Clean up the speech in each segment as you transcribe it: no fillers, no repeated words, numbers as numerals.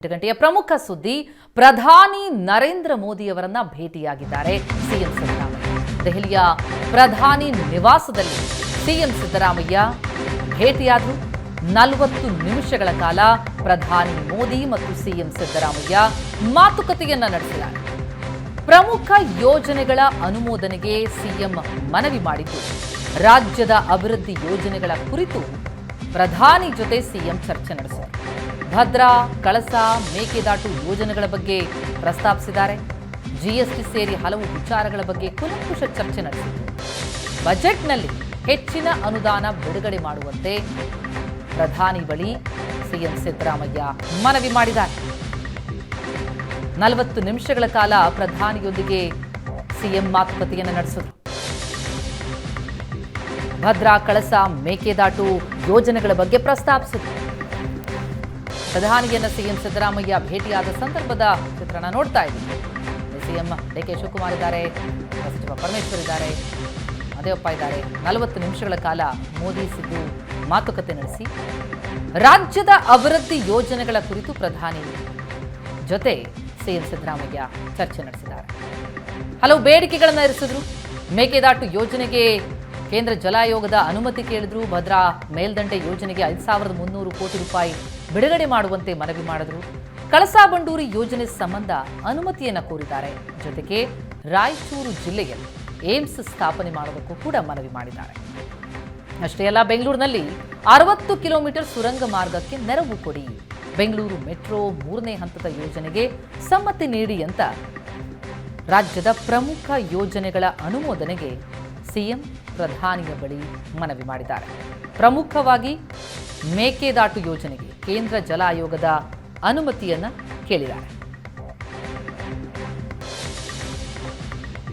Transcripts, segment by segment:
ಗಂಟೆಯ ಪ್ರಮುಖ ಸುದ್ದಿ ಪ್ರಧಾನಿ ನರೇಂದ್ರ ಮೋದಿ ಅವರನ್ನ ಭೇಟಿಯಾಗಿದ್ದಾರೆ ಸಿಎಂ ಸಿದ್ದರಾಮಯ್ಯ. ದೆಹಲಿಯ ಪ್ರಧಾನಿ ನಿವಾಸದಲ್ಲಿ ಸಿಎಂ ಸಿದ್ದರಾಮಯ್ಯ ಭೇಟಿಯಾದರು. 40 ನಿಮಿಷಗಳ ಕಾಲ ಪ್ರಧಾನಿ ಮೋದಿ ಮತ್ತು ಸಿಎಂ ಸಿದ್ದರಾಮಯ್ಯ ಮಾತುಕತೆಯನ್ನ ನಡೆಸಿದ್ದಾರೆ. ಪ್ರಮುಖ ಯೋಜನೆಗಳ ಅನುಮೋದನೆಗೆ ಸಿಎಂ ಮನವಿ ಮಾಡಿದ್ದು, ರಾಜ್ಯದ ಅಭಿವೃದ್ಧಿ ಯೋಜನೆಗಳ ಕುರಿತು ಪ್ರಧಾನಿ ಜೊತೆ ಸಿಎಂ ಚರ್ಚೆ ನಡೆಸಿದರು. ಭದ್ರಾ, ಕಳಸಾ, ಮೇಕೆದಾಟು ಯೋಜನೆಗಳ ಬಗ್ಗೆ ಪ್ರಸ್ತಾಪಿಸಿದ್ದಾರೆ. ಜಿಎಸ್ಟಿ ಸೇರಿ ಹಲವು ವಿಚಾರಗಳ ಬಗ್ಗೆ ಕೂಲಂಕುಷ ಚರ್ಚೆ ನಡೆಸಿದರು. ಬಜೆಟ್ನಲ್ಲಿ ಹೆಚ್ಚಿನ ಅನುದಾನ ಬಿಡುಗಡೆ ಮಾಡುವಂತೆ ಪ್ರಧಾನಿ ಬಳಿ ಸಿಎಂ ಸಿದ್ದರಾಮಯ್ಯ ಮನವಿ ಮಾಡಿದ್ದಾರೆ. 40 ನಿಮಿಷಗಳ ಕಾಲ ಪ್ರಧಾನಿಯೊಂದಿಗೆ ಸಿಎಂ ಮಾತುಕತೆಯನ್ನು ನಡೆಸಿದರು. ಭದ್ರಾ, ಕಳಸಾ, ಮೇಕೆದಾಟು ಯೋಜನೆಗಳ ಬಗ್ಗೆ ಪ್ರಸ್ತಾಪಿಸಿದರು. ಪ್ರಧಾನಿಯನ್ನ ಸಿಎಂ ಸಿದ್ದರಾಮಯ್ಯ ಭೇಟಿಯಾದ ಸಂದರ್ಭದ ಚಿತ್ರಣ ನೋಡ್ತಾ ಇದ್ದೀವಿ. ಸಿಎಂ ಡಿಕೆ ಶಿವಕುಮಾರ್ ಇದ್ದಾರೆ, ಸಚಿವ ಪರಮೇಶ್ವರ್ ಇದ್ದಾರೆ, ಮಹದೇವಪ್ಪ ಇದ್ದಾರೆ. 40 ನಿಮಿಷಗಳ ಕಾಲ ಮೋದಿ ಸಿದ್ದು ಮಾತುಕತೆ ನಡೆಸಿ ರಾಜ್ಯದ ಅಭಿವೃದ್ಧಿ ಯೋಜನೆಗಳ ಕುರಿತು ಪ್ರಧಾನಿ ಜೊತೆ ಸಿಎಂ ಸಿದ್ದರಾಮಯ್ಯ ಚರ್ಚೆ ನಡೆಸಿದ್ದಾರೆ. ಹಲವು ಬೇಡಿಕೆಗಳನ್ನು ಇರಿಸಿದ್ರು. ಮೇಕೆದಾಟು ಯೋಜನೆಗೆ ಕೇಂದ್ರ ಜಲ ಆಯೋಗದ ಅನುಮತಿ ಕೇಳಿದ್ರು. ಭದ್ರಾ ಮೇಲ್ದಂಡೆ ಯೋಜನೆಗೆ 5,300 ಕೋಟಿ ರೂಪಾಯಿ ಬಿಡುಗಡೆ ಮಾಡುವಂತೆ ಮನವಿ ಮಾಡಿದ್ರು. ಕಳಸಾ ಬಂಡೂರಿ ಯೋಜನೆ ಸಂಬಂಧ ಅನುಮತಿಯನ್ನು ಕೋರಿದ್ದಾರೆ. ಜೊತೆಗೆ ರಾಯಚೂರು ಜಿಲ್ಲೆಯಲ್ಲಿ ಏಮ್ಸ್ ಸ್ಥಾಪನೆ ಮಾಡೋದಕ್ಕೂ ಕೂಡ ಮನವಿ ಮಾಡಿದ್ದಾರೆ. ಅಷ್ಟೇ ಅಲ್ಲ, ಬೆಂಗಳೂರಿನಲ್ಲಿ 60 ಕಿಲೋಮೀಟರ್ ಸುರಂಗ ಮಾರ್ಗಕ್ಕೆ ನೆರವು ಕೊಡಿ, ಬೆಂಗಳೂರು ಮೆಟ್ರೋ 3ನೇ ಹಂತದ ಯೋಜನೆಗೆ ಸಮ್ಮತಿ ನೀಡಿ ಅಂತ ರಾಜ್ಯದ ಪ್ರಮುಖ ಯೋಜನೆಗಳ ಅನುಮೋದನೆಗೆ ಸಿಎಂ ಪ್ರಧಾನಿಯ ಬಳಿ ಮನವಿ ಮಾಡಿದ್ದಾರೆ. ಪ್ರಮುಖವಾಗಿ ಮೇಕೆದಾಟು ಯೋಜನೆಗೆ ಕೇಂದ್ರ ಜಲ ಆಯೋಗದ ಅನುಮತಿಯನ್ನ ಕೇಳಿದ್ದಾರೆ.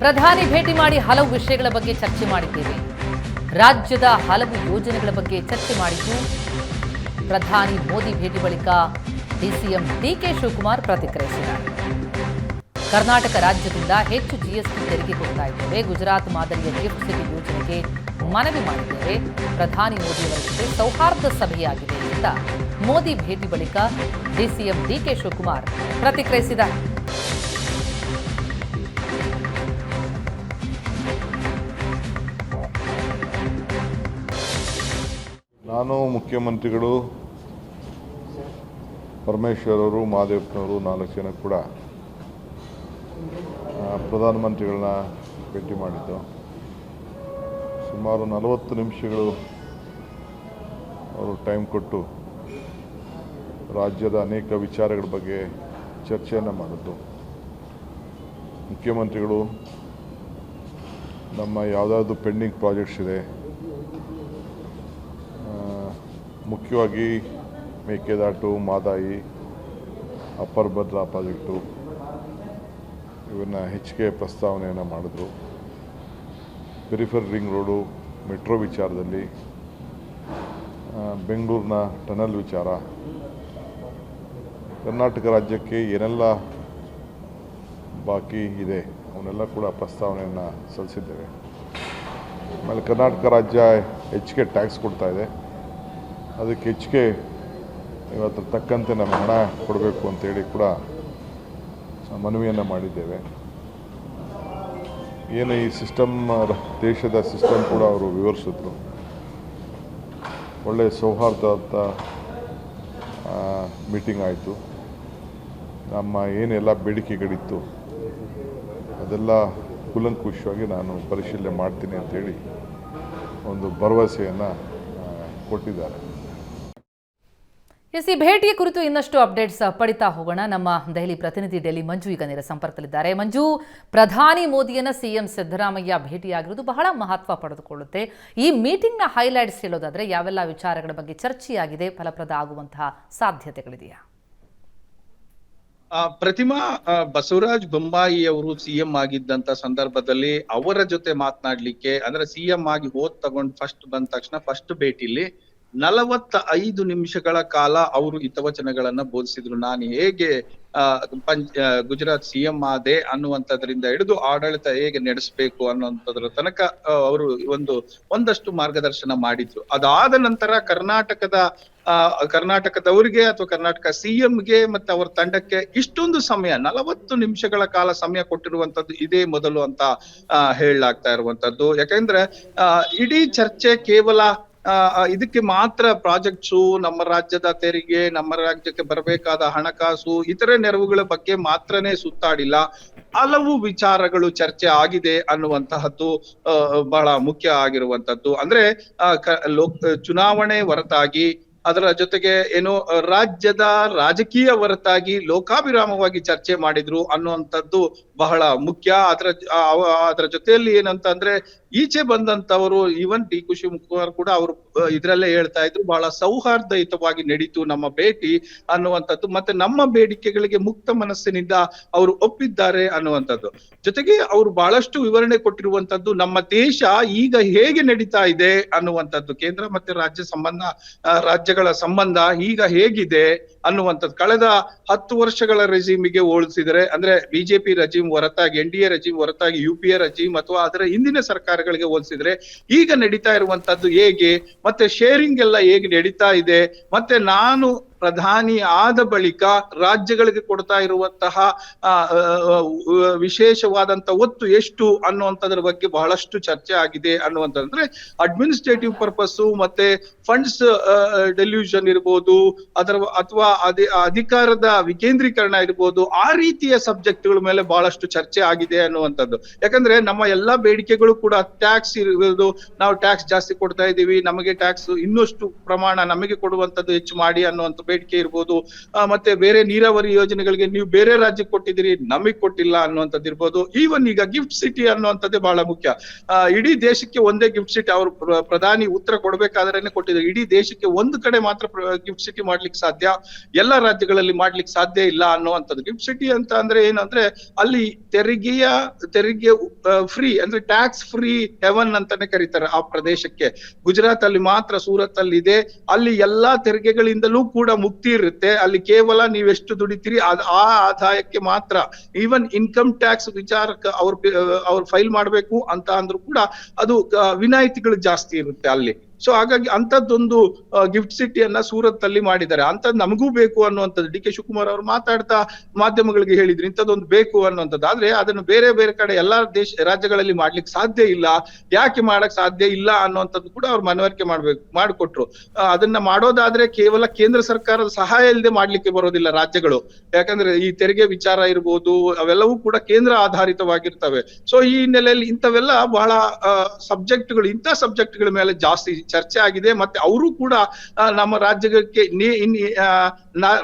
ಪ್ರಧಾನಿ ಭೇಟಿ ಮಾಡಿ ಹಲವು ವಿಷಯಗಳ ಬಗ್ಗೆ ಚರ್ಚೆ ಮಾಡಿದ್ದೇವೆ. ರಾಜ್ಯದ ಹಲವು ಯೋಜನೆಗಳ ಬಗ್ಗೆ ಚರ್ಚೆ ಮಾಡಿದ್ದು, ಪ್ರಧಾನಿ ಮೋದಿ ಭೇಟಿ ಬಳಿಕ ಡಿಸಿಎಂ ಡಿಕೆ ಶಿವಕುಮಾರ್ ಪ್ರತಿಕ್ರಿಯಿಸಿದ್ದಾರೆ. ಕರ್ನಾಟಕ ರಾಜ್ಯದಿಂದ ಹೆಚ್ಚು ಜಿಎಸ್ಟಿ ತೆರಿಗೆ ಕೊಡ್ತಾ ಇದ್ದೇವೆ. ಗುಜರಾತ್ ಮಾದರಿಯ ಗಿಫ್ಟ್ ಸಿಟಿ ಯೋಜನೆಗೆ ಮನವಿ ಮಾಡಿದ್ದೇವೆ. ಪ್ರಧಾನಿ ಮೋದಿಯವರ ಜೊತೆ ಸೌಹಾರ್ದ ಸಭೆಯಾಗಿದೆ ಅಂತ ಮೋದಿ ಭೇಟಿ ಬಳಿಕ ಡಿಸಿಎಂ ಡಿಕೆ ಶಿವಕುಮಾರ್ ಪ್ರತಿಕ್ರಿಯಿಸಿದ್ದಾರೆ. ನಾನು ಮುಖ್ಯಮಂತ್ರಿಗಳು, ಪರಮೇಶ್ವರ್ ಅವರು, ಮಹದೇವಪ್ಪನವರು 4 ಜನ ಕೂಡ ಪ್ರಧಾನಮಂತ್ರಿಗಳನ್ನ ಭೇಟಿ ಮಾಡಿದ್ದು. ಸುಮಾರು 40 ನಿಮಿಷಗಳು ಅವರು ಟೈಮ್ ಕೊಟ್ಟು ರಾಜ್ಯದ ಅನೇಕ ವಿಚಾರಗಳ ಬಗ್ಗೆ ಚರ್ಚೆಯನ್ನು ಮಾಡಿದ್ದು. ಮುಖ್ಯಮಂತ್ರಿಗಳು ನಮ್ಮ ಯಾವುದಾದ್ರು ಪೆಂಡಿಂಗ್ ಪ್ರಾಜೆಕ್ಟ್ಸ್ ಇದೆ, ಮುಖ್ಯವಾಗಿ ಮೇಕೆದಾಟು, ಮಾದಾಯಿ, ಅಪ್ಪರ್ ಭದ್ರಾ ಪ್ರಾಜೆಕ್ಟು ಇವನ್ನ ಹೆಚ್ಚಿಗೆ ಪ್ರಸ್ತಾವನೆಯನ್ನು ಮಾಡಿದ್ರು. ಪೆರಿಫೆರಲ್ ರಿಂಗ್ ರೋಡು, ಮೆಟ್ರೋ ವಿಚಾರದಲ್ಲಿ, ಬೆಂಗಳೂರಿನ ಟನಲ್ ವಿಚಾರ, ಕರ್ನಾಟಕ ರಾಜ್ಯಕ್ಕೆ ಏನೆಲ್ಲ ಬಾಕಿ ಇದೆ ಅವನ್ನೆಲ್ಲ ಕೂಡ ಪ್ರಸ್ತಾವನೆಯನ್ನು ಸಲ್ಲಿಸಿದ್ದೇವೆ. ಆಮೇಲೆ ಕರ್ನಾಟಕ ರಾಜ್ಯ ಹೆಚ್ಚಿಗೆ ಟ್ಯಾಕ್ಸ್ ಕೊಡ್ತಾ ಇದೆ, ಅದಕ್ಕೆ ಹೆಚ್ಚಿಗೆ ಇವತ್ತು ತಕ್ಕಂತೆ ನಮ್ಮ ಹಣ ಕೊಡಬೇಕು ಅಂತೇಳಿ ಕೂಡ ಮನವಿಯನ್ನು ಮಾಡಿದ್ದೇವೆ. ಏನು ಈ ಸಿಸ್ಟಮ್, ದೇಶದ ಸಿಸ್ಟಮ್ ಕೂಡ ಅವರು ವಿವರಿಸಿದ್ರು. ಒಳ್ಳೆಯ ಸೌಹಾರ್ದದ ಮೀಟಿಂಗ್ ಆಯಿತು. ನಮ್ಮ ಏನೆಲ್ಲ ಬೇಡಿಕೆಗಳಿತ್ತು ಅದೆಲ್ಲ ಕೂಲಂಕುಷವಾಗಿ ನಾನು ಪರಿಶೀಲನೆ ಮಾಡ್ತೀನಿ ಅಂತೇಳಿ ಒಂದು ಭರವಸೆಯನ್ನು ಕೊಟ್ಟಿದ್ದಾರೆ. ಈ ಭೇಟಿಯ ಕುರಿತು ಇನ್ನಷ್ಟು ಅಪ್ಡೇಟ್ಸ್ ಪಡಿತಾ ಹೋಗೋಣ. ನಮ್ಮ ದೆಹಲಿ ಪ್ರತಿನಿಧಿ ಡೆಲ್ಲಿ ಮಂಜು ಈಗ ನೇರ ಸಂಪರ್ಕದಲ್ಲಿದ್ದಾರೆ. ಮಂಜು, ಪ್ರಧಾನಿ ಮೋದಿಯನ್ನ ಸಿಎಂ ಸಿದ್ದರಾಮಯ್ಯ ಭೇಟಿಯಾಗಿರುವುದು ಬಹಳ ಮಹತ್ವ ಪಡೆದುಕೊಳ್ಳುತ್ತೆ. ಈ ಮೀಟಿಂಗ್ನ ಹೈಲೈಟ್ಸ್ ಹೇಳೋದಾದ್ರೆ ಯಾವೆಲ್ಲ ವಿಚಾರಗಳ ಬಗ್ಗೆ ಚರ್ಚೆಯಾಗಿದೆ, ಫಲಪ್ರದ ಆಗುವಂತಹ ಸಾಧ್ಯತೆಗಳಿದೆಯಾ? ಪ್ರತಿಮಾ, ಬಸವರಾಜ ಬೊಮ್ಮಾಯಿ ಅವರು ಸಿಎಂ ಆಗಿದ್ದಂತ ಸಂದರ್ಭದಲ್ಲಿ ಅವರ ಜೊತೆ ಮಾತನಾಡ್ಲಿಕ್ಕೆ, ಅಂದ್ರೆ ಸಿಎಂ ಆಗಿ ತಗೊಂಡು ಫಸ್ಟ್ ಬಂದ ತಕ್ಷಣ ಫಸ್ಟ್ ಭೇಟಿಲಿ 45 ನಿಮಿಷಗಳ ಕಾಲ ಅವರು ಹಿತವಚನಗಳನ್ನ ಬೋಧಿಸಿದ್ರು. ನಾನು ಹೇಗೆ ಗುಜರಾತ್ ಸಿಎಂ ಆದೆ ಅನ್ನುವಂಥದ್ರಿಂದ ಹಿಡಿದು ಆಡಳಿತ ಹೇಗೆ ನಡೆಸಬೇಕು ಅನ್ನುವಂಥದ್ರ ತನಕ ಅವರು ಒಂದಷ್ಟು ಮಾರ್ಗದರ್ಶನ ಮಾಡಿದ್ರು. ಅದಾದ ನಂತರ ಕರ್ನಾಟಕದವರಿಗೆ ಅಥವಾ ಕರ್ನಾಟಕ ಸಿಎಂಗೆ ಮತ್ತೆ ಅವರ ತಂಡಕ್ಕೆ ಇಷ್ಟೊಂದು ಸಮಯ 40 ನಿಮಿಷಗಳ ಕಾಲ ಸಮಯ ಕೊಟ್ಟಿರುವಂತದ್ದು ಇದೇ ಮೊದಲು ಅಂತ ಹೇಳಲಾಗ್ತಾ ಇರುವಂತದ್ದು. ಯಾಕಂದ್ರೆ ಇಡೀ ಚರ್ಚೆ ಕೇವಲ ಇದಕ್ಕೆ ಮಾತ್ರ ಪ್ರಾಜೆಕ್ಟ್ಸು, ನಮ್ಮ ರಾಜ್ಯದ ತೆರಿಗೆ, ನಮ್ಮ ರಾಜ್ಯಕ್ಕೆ ಬರಬೇಕಾದ ಹಣಕಾಸು, ಇತರೆ ನೆರವುಗಳ ಬಗ್ಗೆ ಮಾತ್ರನೇ ಸುತ್ತಾಡಿಲ್ಲ. ಹಲವು ವಿಚಾರಗಳು ಚರ್ಚೆ ಆಗಿದೆ ಅನ್ನುವಂತಹದ್ದು ಬಹಳ ಮುಖ್ಯ ಆಗಿರುವಂತದ್ದು. ಅಂದ್ರೆ ಚುನಾವಣೆ ಹೊರತಾಗಿ, ಅದರ ಜೊತೆಗೆ ಏನು ರಾಜ್ಯದ ರಾಜಕೀಯ ಹೊರತಾಗಿ ಲೋಕಾಭಿರಾಮವಾಗಿ ಚರ್ಚೆ ಮಾಡಿದ್ರು ಅನ್ನುವಂಥದ್ದು ಬಹಳ ಮುಖ್ಯ. ಅದರ ಜೊತೆಯಲ್ಲಿ ಏನಂತ ಅಂದ್ರೆ ಈಚೆ ಬಂದಂತವರು ಈವನ್ ಡಿ ಕೆ ಶಿವಕುಮಾರ್ ಕೂಡ ಅವರು ಇದ್ರಲ್ಲೇ ಹೇಳ್ತಾ ಇದ್ರು, ಬಹಳ ಸೌಹಾರ್ದಯುತವಾಗಿ ನಡೀತು ನಮ್ಮ ಭೇಟಿ ಅನ್ನುವಂಥದ್ದು, ಮತ್ತೆ ನಮ್ಮ ಬೇಡಿಕೆಗಳಿಗೆ ಮುಕ್ತ ಮನಸ್ಸಿನಿಂದ ಅವರು ಒಪ್ಪಿದ್ದಾರೆ ಅನ್ನುವಂಥದ್ದು. ಜೊತೆಗೆ ಅವರು ಬಹಳಷ್ಟು ವಿವರಣೆ ಕೊಟ್ಟಿರುವಂತದ್ದು ನಮ್ಮ ದೇಶ ಈಗ ಹೇಗೆ ನಡೀತಾ ಇದೆ ಅನ್ನುವಂಥದ್ದು, ಕೇಂದ್ರ ಮತ್ತೆ ರಾಜ್ಯಗಳ ಸಂಬಂಧ ಈಗ ಹೇಗಿದೆ ಅನ್ನುವಂಥದ್ದು. ಕಳೆದ 10 ವರ್ಷಗಳ ರೆಜಿಮಿಗೆ ಹೋಲಿಸಿದರೆ, ಅಂದ್ರೆ ಬಿಜೆಪಿ ರೆಜಿಮ್ ಹೊರತಾಗಿ, NDA ರೆಜಿಮ್ ಹೊರತಾಗಿ, UPA ರೆಜಿಮ್ ಅಥವಾ ಅದರ ಹಿಂದಿನ ಸರ್ಕಾರಗಳಿಗೆ ಹೋಲಿಸಿದ್ರೆ ಈಗ ನಡೀತಾ ಇರುವಂತದ್ದು ಹೇಗೆ, ಮತ್ತೆ ಶೇರಿಂಗ್ ಎಲ್ಲ ಹೇಗೆ ನಡೀತಾ ಇದೆ, ಮತ್ತೆ ನಾನು ಪ್ರಧಾನಿ ಆದ ಬಳಿಕ ರಾಜ್ಯಗಳಿಗೆ ಕೊಡ್ತಾ ಇರುವಂತಹ ವಿಶೇಷವಾದಂತ ಒತ್ತು ಎಷ್ಟು ಅನ್ನುವಂಥದ್ರ ಬಗ್ಗೆ ಬಹಳಷ್ಟು ಚರ್ಚೆ ಆಗಿದೆ ಅನ್ನುವಂಥದ್ದು. ಅಂದ್ರೆ ಅಡ್ಮಿನಿಸ್ಟ್ರೇಟಿವ್ ಪರ್ಪಸ್ ಮತ್ತೆ ಫಂಡ್ಸ್ ಡೆಲ್ಯೂಷನ್ ಇರ್ಬೋದು, ಅಥವಾ ಅಧಿಕಾರದ ವಿಕೇಂದ್ರೀಕರಣ ಇರ್ಬೋದು, ಆ ರೀತಿಯ ಸಬ್ಜೆಕ್ಟ್ಗಳ ಮೇಲೆ ಬಹಳಷ್ಟು ಚರ್ಚೆ ಆಗಿದೆ ಅನ್ನುವಂಥದ್ದು. ಯಾಕಂದ್ರೆ ನಮ್ಮ ಎಲ್ಲಾ ಬೇಡಿಕೆಗಳು ಕೂಡ ಟ್ಯಾಕ್ಸ್ ಇರ್ಬೋದು, ನಾವು ಟ್ಯಾಕ್ಸ್ ಜಾಸ್ತಿ ಕೊಡ್ತಾ ಇದೀವಿ, ನಮಗೆ ಟ್ಯಾಕ್ಸ್ ಇನ್ನಷ್ಟು ಪ್ರಮಾಣ ನಮಗೆ ಕೊಡುವಂತದ್ದು ಹೆಚ್ಚು ಮಾಡಿ ಅನ್ನುವಂಥ ಬೇಡಿಕೆ ಇರ್ಬೋದು, ಮತ್ತೆ ಬೇರೆ ನೀರಾವರಿ ಯೋಜನೆಗಳಿಗೆ ನೀವು ಬೇರೆ ರಾಜ್ಯಕ್ಕೆ ಕೊಟ್ಟಿದ್ದೀರಿ, ನಮಗ್ ಕೊಟ್ಟಿಲ್ಲ ಅನ್ನುವಂಥದ್ದು ಇರ್ಬೋದು. ಈವನ್ ಈಗ ಗಿಫ್ಟ್ ಸಿಟಿ ಅನ್ನುವಂಥದ್ದೇ ಬಹಳ ಮುಖ್ಯ. ಇಡೀ ದೇಶಕ್ಕೆ ಒಂದೇ ಗಿಫ್ಟ್ ಸಿಟಿ, ಅವರು ಪ್ರಧಾನಿ ಉತ್ತರ ಕೊಡ್ಬೇಕಾದ್ರೇನೆ ಕೊಟ್ಟಿದ್ದಾರೆ. ಇಡೀ ದೇಶಕ್ಕೆ ಒಂದು ಕಡೆ ಮಾತ್ರ ಗಿಫ್ಟ್ ಸಿಟಿ ಮಾಡ್ಲಿಕ್ಕೆ ಸಾಧ್ಯ, ಎಲ್ಲ ರಾಜ್ಯಗಳಲ್ಲಿ ಮಾಡ್ಲಿಕ್ಕೆ ಸಾಧ್ಯ ಇಲ್ಲ ಅನ್ನುವಂಥದ್ದು. ಗಿಫ್ಟ್ ಸಿಟಿ ಅಂತ ಅಂದ್ರೆ ಏನಂದ್ರೆ ಅಲ್ಲಿ ತೆರಿಗೆ ಫ್ರೀ, ಅಂದ್ರೆ ಟ್ಯಾಕ್ಸ್ ಫ್ರೀ ಹೆವನ್ ಅಂತಾನೆ ಕರೀತಾರೆ ಆ ಪ್ರದೇಶಕ್ಕೆ. ಗುಜರಾತ್ ಅಲ್ಲಿ ಮಾತ್ರ, ಸೂರತ್ ಅಲ್ಲಿ ಇದೆ, ಅಲ್ಲಿ ಎಲ್ಲಾ ತೆರಿಗೆಗಳಿಂದಲೂ ಕೂಡ ಮುಕ್ತಿ ಇರುತ್ತೆ. ಅಲ್ಲಿ ಕೇವಲ ನೀವೆಷ್ಟು ದುಡಿತೀರಿ ಆ ಆದಾಯಕ್ಕೆ ಮಾತ್ರ, ಈವನ್ ಇನ್ಕಮ್ ಟ್ಯಾಕ್ಸ್ ವಿಚಾರಕ್ಕೆ ಅವ್ರು ಫೈಲ್ ಮಾಡ್ಬೇಕು ಅಂತ ಅಂದ್ರೂ ಕೂಡ ಅದು ವಿನಾಯಿತಿಗಳು ಜಾಸ್ತಿ ಇರುತ್ತೆ ಅಲ್ಲಿ. ಸೊ ಹಾಗಾಗಿ ಅಂತದ್ದೊಂದು ಗಿಫ್ಟ್ ಸಿಟಿಯನ್ನ ಸೂರತ್ ಅಲ್ಲಿ ಮಾಡಿದ್ದಾರೆ. ಅಂತದ್ ನಮಗೂ ಬೇಕು ಅನ್ನುವಂಥದ್ದು ಡಿ ಕೆ ಶಿವಕುಮಾರ್ ಅವರು ಮಾತಾಡ್ತಾ ಮಾಧ್ಯಮಗಳಿಗೆ ಹೇಳಿದ್ರು, ಇಂಥದ್ದೊಂದು ಬೇಕು ಅನ್ನುವಂಥದ್ದು. ಆದ್ರೆ ಅದನ್ನು ಬೇರೆ ಬೇರೆ ಕಡೆ ಎಲ್ಲಾ ರಾಜ್ಯಗಳಲ್ಲಿ ಮಾಡ್ಲಿಕ್ಕೆ ಸಾಧ್ಯ ಇಲ್ಲ. ಯಾಕೆ ಮಾಡಕ್ ಸಾಧ್ಯ ಇಲ್ಲ ಅನ್ನುವಂಥದ್ದು ಕೂಡ ಅವ್ರು ಮನವರಿಕೆ ಮಾಡಿಕೊಟ್ರು. ಅದನ್ನ ಮಾಡೋದಾದ್ರೆ ಕೇವಲ ಕೇಂದ್ರ ಸರ್ಕಾರದ ಸಹಾಯ ಇಲ್ಲದೆ ಮಾಡ್ಲಿಕ್ಕೆ ಬರೋದಿಲ್ಲ ರಾಜ್ಯಗಳು. ಯಾಕಂದ್ರೆ ಈ ತೆರಿಗೆ ವಿಚಾರ ಇರ್ಬೋದು, ಅವೆಲ್ಲವೂ ಕೂಡ ಕೇಂದ್ರ ಆಧಾರಿತವಾಗಿರ್ತವೆ. ಸೊ ಈ ಹಿನ್ನೆಲೆಯಲ್ಲಿ ಇಂಥವೆಲ್ಲ ಬಹಳ ಇಂಥ ಸಬ್ಜೆಕ್ಟ್ಗಳ ಮೇಲೆ ಜಾಸ್ತಿ ಚರ್ಚೆ ಆಗಿದೆ. ಮತ್ತೆ ಅವರು ಕೂಡ ನಮ್ಮ ರಾಜ್ಯಕ್ಕೆ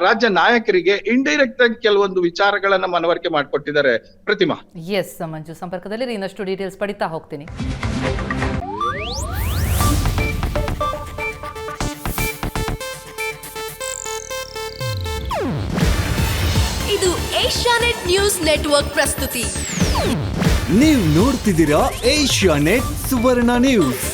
ರಾಜ್ಯ ನಾಯಕರಿಗೆ ಇಂಡೈರೆಕ್ಟ್ ಆಗಿ ಕೆಲವೊಂದು ವಿಚಾರಗಳನ್ನ ಮನವರಿಕೆ ಮಾಡಿಕೊಟ್ಟಿದ್ದಾರೆ. ಪ್ರತಿಮಾ. ಎಸ್ ಮಂಜು, ಸಂಪರ್ಕದಲ್ಲಿ ಇನ್ನಷ್ಟು ಡೀಟೇಲ್ಸ್ ಪಡಿತಾ ಹೋಗ್ತೀನಿ. ಇದು ಏಷ್ಯಾನೆಟ್ ನ್ಯೂಸ್ ನೆಟ್ವರ್ಕ್ ಪ್ರಸ್ತುತಿ. ನೀವು ನೋಡ್ತಿದ್ದೀರಾ ಏಷ್ಯಾನೆಟ್ ಸುವರ್ಣ ನ್ಯೂಸ್.